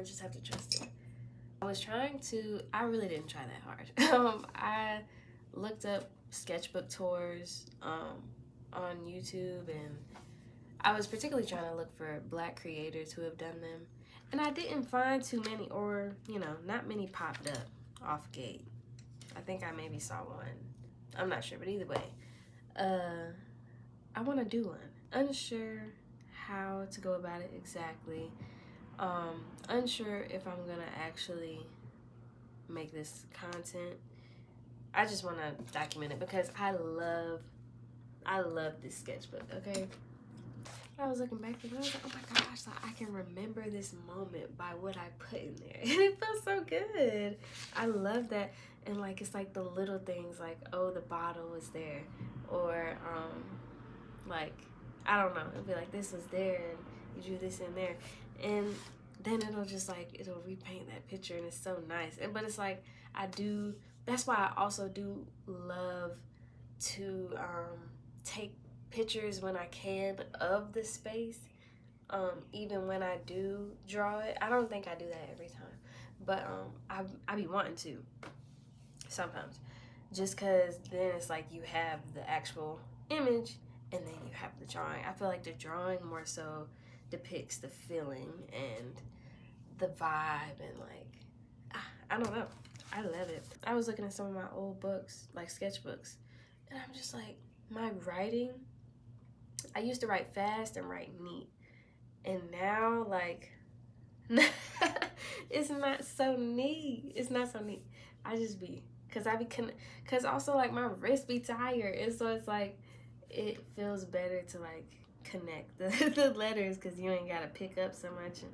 gonna just have to trust it. I really didn't try that hard. I looked up sketchbook tours on YouTube, and I was particularly trying to look for Black creators who have done them. And I didn't find too many, or, not many popped up off gate. I think I maybe saw one. I'm not sure, but either way, I want to do one. Unsure how to go about it exactly. Unsure if I'm gonna actually make this content. I just want to document it because I love this sketchbook. Okay, I was looking back and I was like, oh my gosh, like, I can remember this moment by what I put in there, and it feels so good. I love that. And like, it's like the little things, like, oh, the bottle was there, or like, I don't know, it'll be like, this was there and you drew this in there, and then it'll repaint that picture, and it's so nice. But it's like, that's why I also do love to take pictures when I can of the space, even when I do draw it. I don't think I do that every time, but I be wanting to sometimes, just because then it's like you have the actual image and then you have the drawing. I feel like the drawing more so depicts the feeling and the vibe, and like, I don't know, I love it. I was looking at some of my old books, like sketchbooks, and I'm just like, my writing, I used to write fast and write neat, and now, like, it's not so neat. It's not so neat. I just be, because also, like, my wrist be tired, and so it's like, it feels better to, like, connect the letters, because you ain't gotta pick up so much. And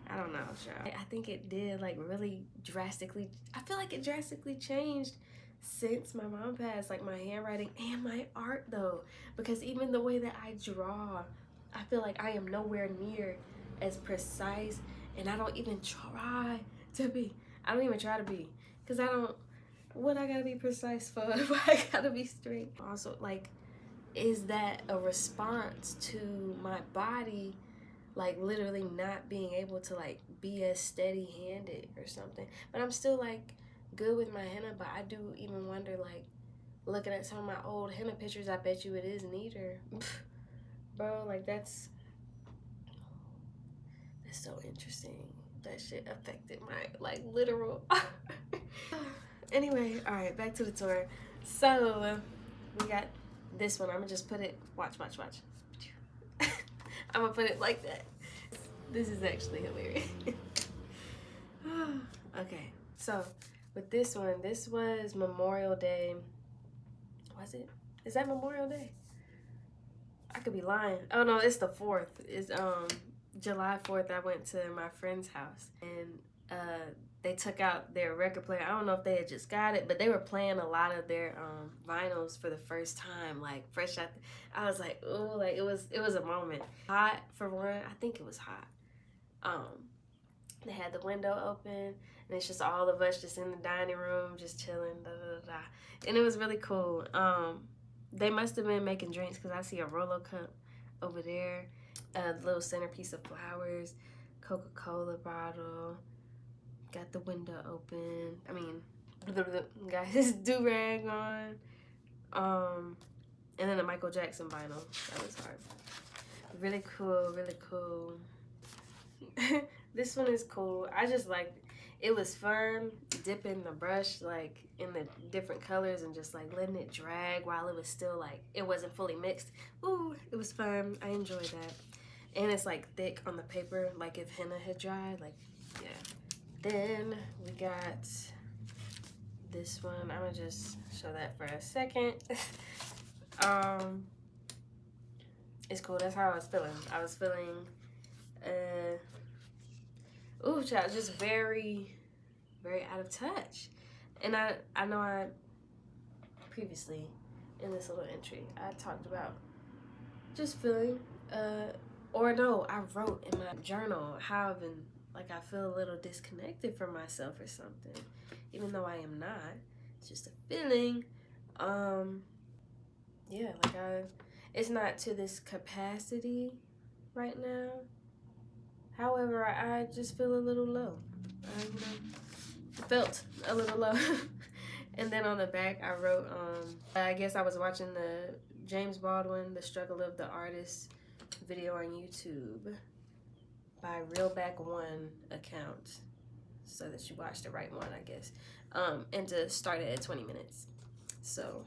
I don't know, sure. I think it did, like, really drastically, I feel like it drastically changed since my mom passed, like, my handwriting and my art, though, because even the way that I draw, I feel like I am nowhere near as precise, and I don't even try to be. Because what I gotta be precise for? Why I gotta be straight? Also, like, is that a response to my body, like, literally not being able to, like, be as steady-handed or something? But I'm still, like, good with my henna, but I do even wonder, like, looking at some of my old henna pictures, I bet you it is neater. Bro, like, that's so interesting. That shit affected my, like, literal Anyway, all right, back to the tour. So we got this one. I'm gonna just put it, watch. I'm gonna put it like that. This is actually hilarious. Okay, so with this one, this was Memorial Day. Was it? Is that Memorial Day? I could be lying. Oh no, it's the 4th. It's July 4th. I went to my friend's house, and they took out their record player. I don't know if they had just got it, but they were playing a lot of their vinyls for the first time, like, fresh out. I was like, oh, like, it was a moment. Hot, for one. I think it was hot. They had the window open, and it's just all of us just in the dining room, just chilling, and it was really cool. They must have been making drinks, because I see a Rolo cup over there, a little centerpiece of flowers, Coca-Cola bottle, got the window open. I mean, got his do-rag on. And then the Michael Jackson vinyl. That was hard. Really cool, really cool. This one is cool. I just like, it was fun dipping the brush, like, in the different colors and just, like, letting it drag while it was still, like, it wasn't fully mixed. Ooh, it was fun. I enjoyed that. And it's, like, thick on the paper, like if henna had dried, like, yeah. Then we got this one. I'm gonna just show that for a second. It's cool. That's how I was feeling. I was feeling, ooh, child, just very, very out of touch. And I know I previously in this little entry, I talked about just feeling, or no, I wrote in my journal how I've been, like, I feel a little disconnected from myself or something, even though I am not. It's just a feeling. Yeah, like, it's not to this capacity right now. However, I just feel a little low. I felt a little low. And then on the back, I wrote, I guess I was watching the James Baldwin, The Struggle of the Artist video on YouTube by Realback1 account, so that you watch the right one, I guess. And to start it at 20 minutes. So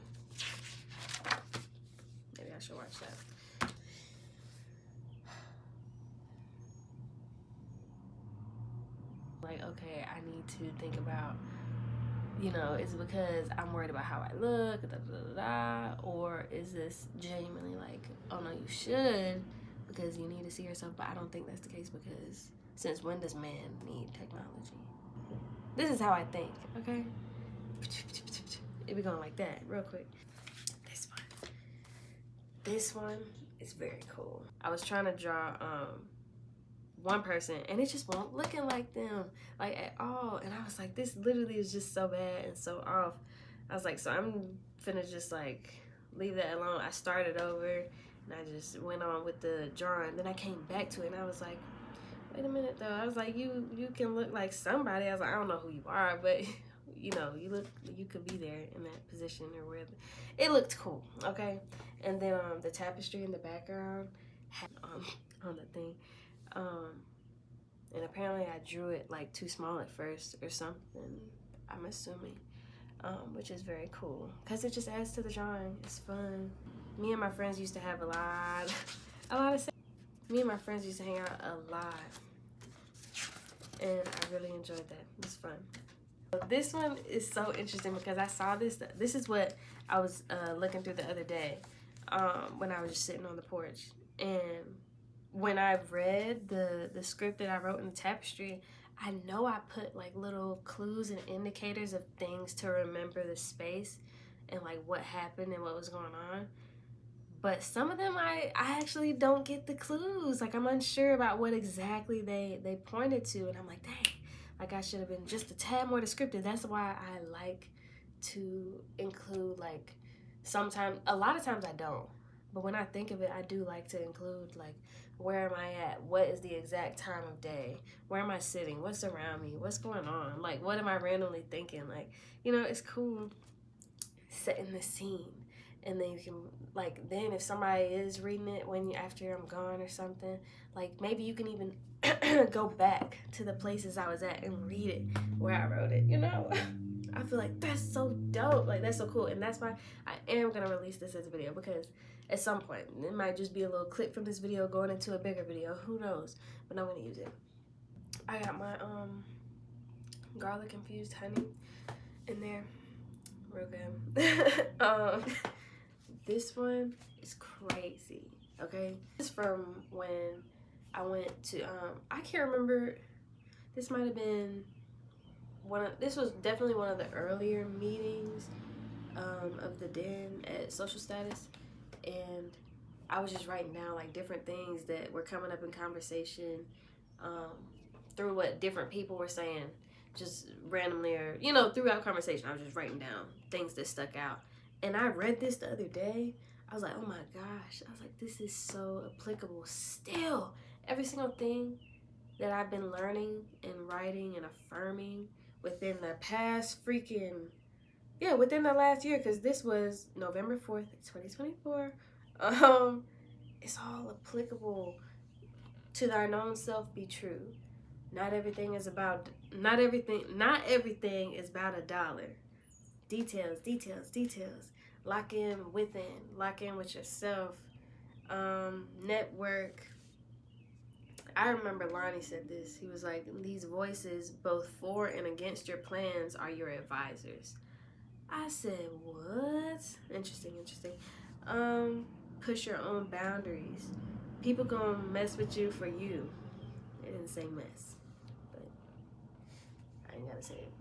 maybe I should watch that. Like, okay, I need to think about, you know, is it because I'm worried about how I look, or is this genuinely like, oh no, you should, because you need to see yourself? But I don't think that's the case, because since when does man need technology? This is how I think, okay? It be going like that, real quick. This one is very cool. I was trying to draw one person, and it just won't looking like them, like at all. And I was like, this literally is just so bad and so off. I was like, so I'm finna just like leave that alone. I started over and I just went on with the drawing. Then I came back to it and I was like, wait a minute though. I was like, you can look like somebody. I was like, I don't know who you are, but you know, you could be there in that position or wherever. It looked cool, okay? And then the tapestry in the background had on the thing. And apparently I drew it like too small at first or something, I'm assuming, which is very cool because it just adds to the drawing. It's fun. Me and my friends used to have a lot of me and my friends used to hang out a lot, and I really enjoyed that. It was fun. This one is so interesting because I saw this. This is what I was looking through the other day when I was just sitting on the porch. And when I read the script that I wrote in the tapestry, I know I put like little clues and indicators of things to remember the space and like what happened and what was going on. But some of them I actually don't get the clues. Like I'm unsure about what exactly they pointed to, and I'm like, dang, like I should have been just a tad more descriptive. That's why I like to include, like, sometimes, a lot of times I don't, but when I think of it, I do like to include, like, where am I at? What is the exact time of day? Where am I sitting? What's around me? What's going on? Like, what am I randomly thinking? Like, you know, it's cool setting the scene. And then you can, like, then if somebody is reading it after I'm gone or something, like, maybe you can even go back to the places I was at and read it where I wrote it, you know? I feel like that's so dope. Like, that's so cool. And that's why I am going to release this as a video, because at some point, it might just be a little clip from this video going into a bigger video. Who knows? But I'm going to use it. I got my garlic infused honey in there. Real good. This one is crazy, okay? This is from when I went to, I can't remember, this might have been this was definitely one of the earlier meetings of the den at Social Status, and I was just writing down like different things that were coming up in conversation through what different people were saying, just randomly, or, you know, throughout conversation. I was just writing down things that stuck out. And I read this the other day. I was like, oh my gosh. I was like, this is so applicable still. Every single thing that I've been learning and writing and affirming within the past within the last year, because this was November 4th, 2024. It's all applicable to thy known self be true. Not everything is about $1. Details, details, details. Lock in within. Lock in with yourself. Network. I remember Lonnie said this. He was like, these voices, both for and against your plans, are your advisors. I said, what? Interesting. Push your own boundaries. People gonna mess with you for you. It didn't say mess, but I ain't gotta say it.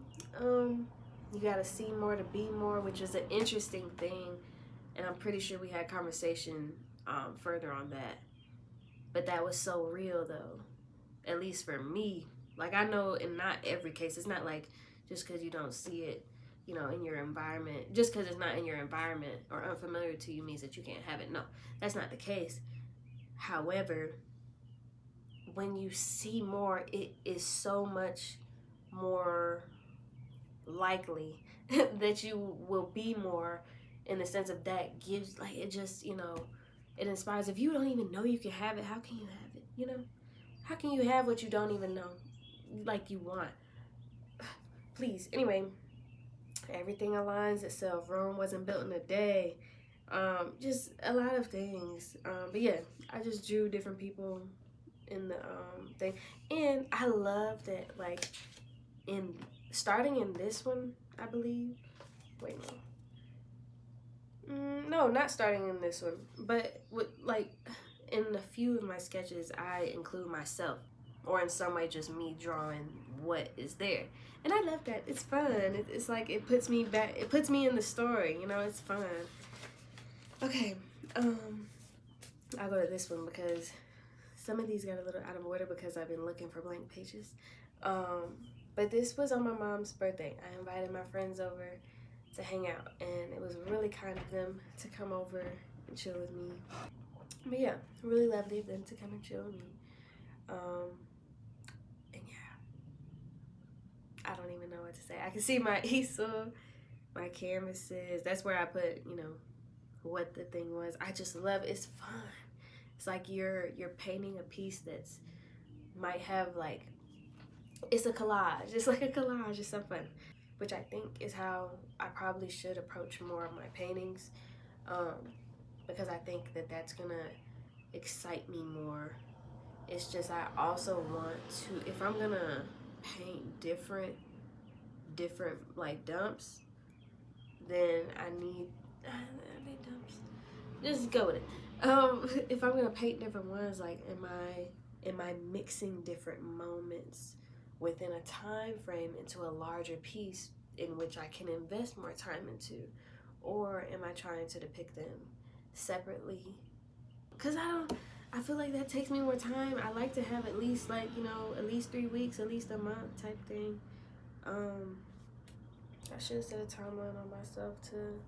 You gotta see more to be more, which is an interesting thing, and I'm pretty sure we had conversation further on that. But that was so real, though, at least for me. Like, I know in not every case, it's not like just because you don't see it, you know, in your environment, just because it's not in your environment or unfamiliar to you means that you can't have it. No, that's not the case. However, when you see more, it is so much more likely that you will be more, in the sense of that gives, like, it just, you know, it inspires. If you don't even know you can have it, how can you have it, you know? How can you have what you don't even know, like, you want? Please. Anyway, everything aligns itself. Rome wasn't built in a day. Just a lot of things. But yeah, I just drew different people in the thing. And I love that, like, in starting in this one, I believe. Wait, no. No, not starting in this one. But with, like, in a few of my sketches, I include myself, or in some way just me drawing what is there. And I love that. It's fun. It's like, it puts me back, it puts me in the story, you know. It's fun. Okay, I'll go to this one because some of these got a little out of order because I've been looking for blank pages. But this was on my mom's birthday. I invited my friends over to hang out, and it was really kind of them to come over and chill with me. But yeah, really lovely of them to come and chill with me. And yeah, I don't even know what to say. I can see my easel, my canvases. That's where I put, you know, what the thing was. I just love it. It's fun. It's like you're painting a piece that's might have, like, it's a collage. It's like a collage. It's so fun, which I think is how I probably should approach more of my paintings, because I think that that's gonna excite me more. It's just, I also want to, if I'm gonna paint different like dumps, then I need dumps. Just go with it. If I'm gonna paint different ones, like, am I mixing different moments within a time frame into a larger piece in which I can invest more time into, or am I trying to depict them separately? Because I feel like that takes me more time. I like to have at least, like, you know, at least 3 weeks, at least a month type thing. I should set a timeline on myself to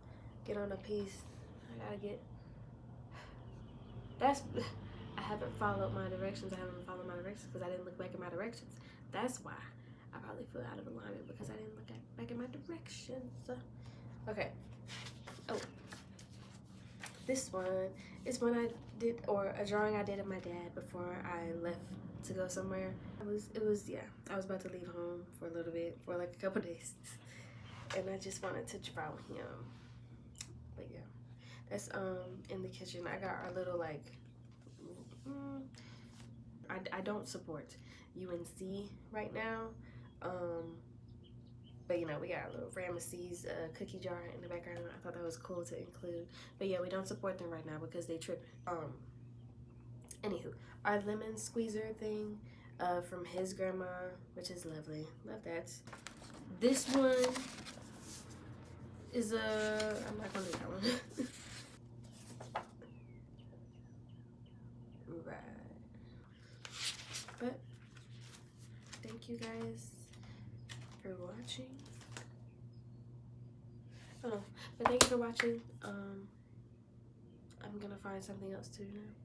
get on a piece. I gotta get, I haven't followed my directions. I haven't followed my directions because I didn't look back at my directions. That's why I probably feel out of alignment, because I didn't look back at my directions. Okay. Oh, this one is one I did, or a drawing I did of my dad before I left to go somewhere. It was yeah, I was about to leave home for a little bit, for like a couple days, and I just wanted to draw him. But yeah, that's in the kitchen. I got our little, like, I don't support UNC right now, but you know, we got a little Ramesses cookie jar in the background. I thought that was cool to include. But yeah, we don't support them right now because they tripping. Anywho, our lemon squeezer thing from his grandma, which is lovely. Love that. This one is I'm not gonna do that one. Right. But thank you guys for watching. I don't know, but thank you for watching. I'm gonna find something else to do now.